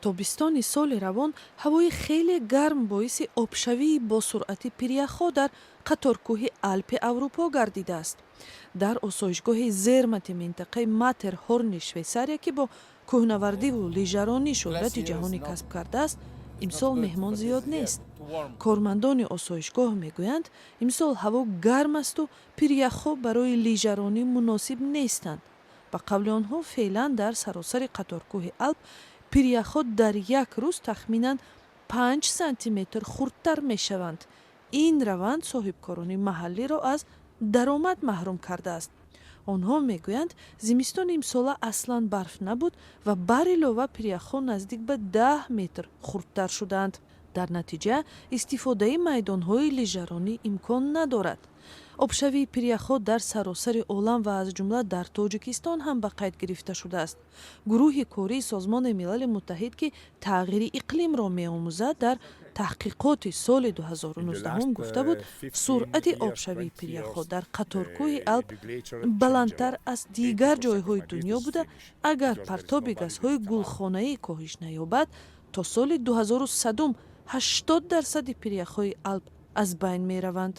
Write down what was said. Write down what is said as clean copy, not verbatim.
тобистони соли равон ҳавои хеле гарм боиси обшавии босуръати пиряхҳо дар қаторкӯҳи Алпи Аврупо гардидааст. Дар осоишгоҳи зермати минтақаи Маттерҳорни Швейсария, ки бо кӯҳнавардиву лижаронӣ шӯҳрати ҷаҳонӣ касб кардааст, имсол меҳмон зиёд нест. Кормандони осоишгоҳ мегӯянд, имсол ҳаво гарм асту пиряхҳо барои лижаронӣ муносиб нестанд. ба қавли онҳо, феълан дар саросари қаторкӯҳи Алп пиряхҳо дар як рӯз тахминан 5 сантиметр хурдтар мешаванд. ин раванд соҳибкорони маҳаллиро аз даромад маҳрум кардааст. онҳо мегӯянд, зимистони имсола аслан барф набуд ва бар илова пиряхҳо наздик ба 10 метр хурдтар шудаанд. дар натиҷа истифодаи майдонҳои лижаронӣ имкон надорад. обшавии пиряхҳо дар саросари олам ва аз ҷумла дар Тоҷикистон ҳам ба қайд гирифта шудааст. гурӯҳи кории Созмони Милали Муттаҳид, ки тағйири иқлимро меомӯзад, дар таҳқиқоти соли 2019 гуфта буд, суръати обшавии пиряхҳо дар қаторкӯҳи Алп баландтар аз дигар ҷойҳои дунё буда, агар партоби газҳои гулхонаӣ коҳиш наёбад, то соли 2100 80% пиряхҳои Алп аз байн мераванд.